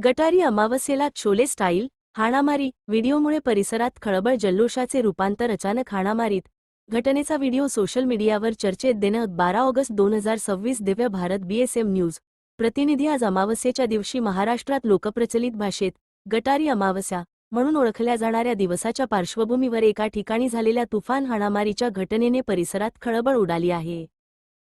गटारी अमावस्येला छोले स्टाईल हाणामारी व्हिडिओमुळे परिसरात खळबळ जल्लोषाचे रूपांतर अचानक हाणामारीत घटनेचा व्हिडिओ सोशल मीडियावर चर्चेत दिनांक 12 August 2026 Divya Bharat BSM news प्रतिनिधी आज अमावस्येच्या दिवशी महाराष्ट्रात लोकप्रचलित भाषेत गटारी अमावस्या म्हणून ओळखल्या जाणाऱ्या दिवसाच्या पार्श्वभूमीवर एका ठिकाणी झालेल्या तुफान हाणामारीच्या घटनेने परिसरात खळबळ उडाली आहे।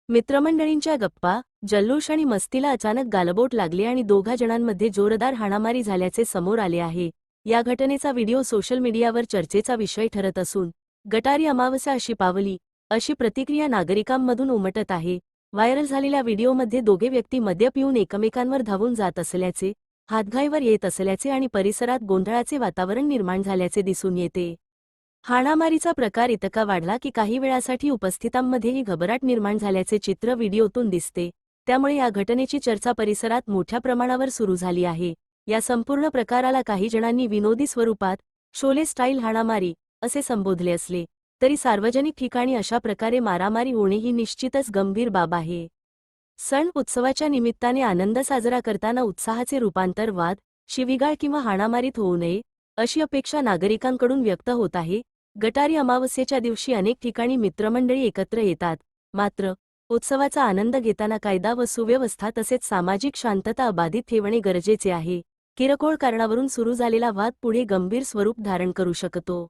मित्रमंडळींच्या गप्पा जल्लोष आणि मस्तीला अचानक गालबोट लागले आणि दोघा जणांमध्ये जोरदार हाणामारी झाल्याचे समोर आले आहे। या घटनेचा व्हिडिओ सोशल मीडियावर चर्चेचा विषय ठरत असून गटारी अमावस्या अशी पावली अशी प्रतिक्रिया नागरिकांमधून उमटत आहे। व्हायरल झालेल्या व्हिडिओमध्ये दोघे व्यक्ती मद्य पिऊन एकमेकांवर धावून जात असल्याचे, हातघाईवर येत असल्याचे आणि परिसरात गोंधळाचे वातावरण निर्माण झाल्याचे दिसून येते। हाणामारीचा प्रकार इतका वाढला की काही वेळासाठी उपस्थितांमध्येही घबराट निर्माण झाल्याचे चित्र व्हिडिओतून दिसते। त्यामुळे या घटनेची चर्चा परिसरात मोठ्या प्रमाणावर सुरू झाली आहे। या संपूर्ण प्रकाराला काही जणांनी विनोदी स्वरूपात छोले स्टाईल हाणामारी असे संबोधले असले तरी सार्वजनिक ठिकाणी अशा प्रकारे मारामारी होणे ही निश्चितच गंभीर बाब आहे। सण उत्सवाच्या निमित्ताने आनंद साजरा करताना उत्साहाचे रूपांतर वाद, शिवीगाळ किंवा हाणामारीत होऊ नये अशी अपेक्षा नागरिकांकडून व्यक्त होत आहे। गटारी अमावस्येच्या दिवशी अनेक ठिकाणी मित्रमंडळी एकत्र येतात, मात्र उत्सवाचा आनंद घेताना कायदा व सुव्यवस्था तसेच सामाजिक शांतता अबाधित ठेवणे गरजेचे आहे। किरकोळ कारणावरून सुरू झालेला वाद पुढे गंभीर स्वरूप धारण करू शकतो।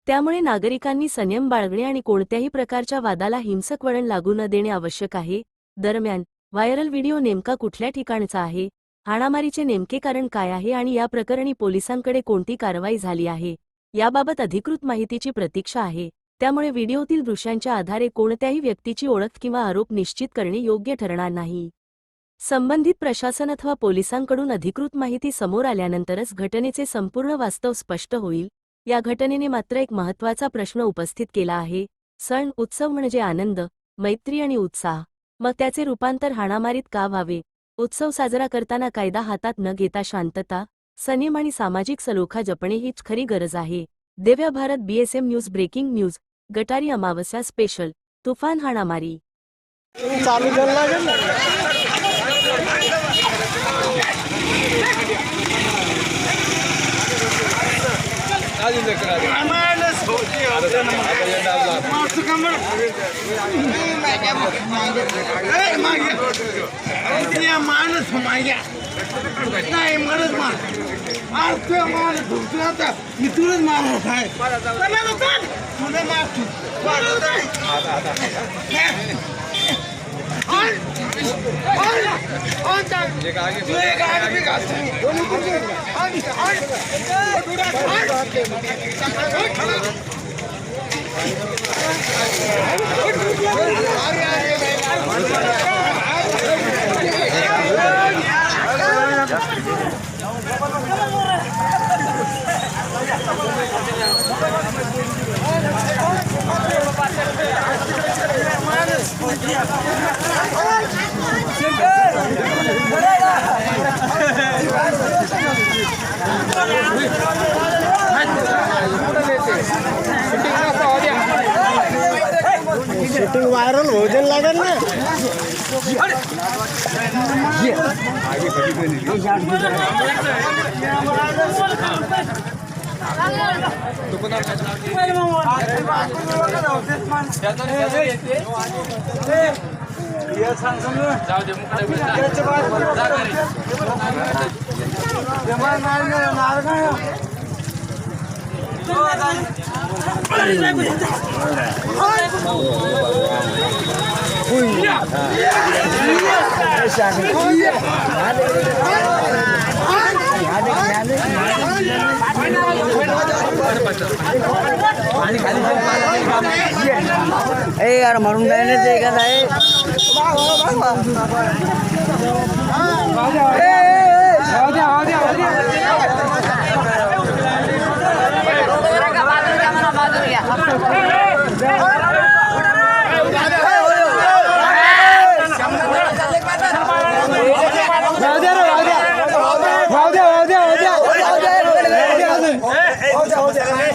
त्यामुळे नागरिकांनी संयम बाळगणे आणि कोणत्याही प्रकारच्या वादाला हिंसक वळण लागू न देणे आवश्यक आहे। दरम्यान व्हायरल व्हिडिओ नेमका कुठल्या ठिकाणचा आहे, हाणामारीचे नेमके कारण काय आहे आणि या प्रकरणी पोलिसांकडे कोणती कारवाई झाली आहे याबाबत अधिकृत माहितीची प्रतीक्षा आहे। त्यामुळे व्हिडिओतील दृश्यांच्या आधारे कोणत्याही व्यक्तीची ओळख किंवा आरोप निश्चित करणे योग्य ठरणार नाही। संबंधित प्रशासन अथवा पोलिसांकडून अधिकृत माहिती समोर आल्यानंतरच घटनेचे संपूर्ण वास्तव स्पष्ट होईल। या घटनेने मात्र एक महत्त्वाचा प्रश्न उपस्थित केला आहे। सण उत्सव म्हणजे आनंद, मैत्री आणि उत्साह, मग त्याचे रूपांतर हाणामारीत का व्हावे? उत्सव साजरा करताना कायदा हातात न घेता शांतता, संयम आणि सामाजिक सलोखा जपणे हीच खरी गरज आहे। Divya Bharat BSM news breaking news Gatari Amavasya special तुफान हाणामारी। शूटिंग वायरल हो जाने लगा ना। यार मारून जाने देगा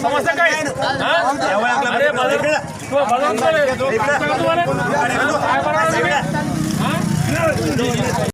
समस्या काय अरे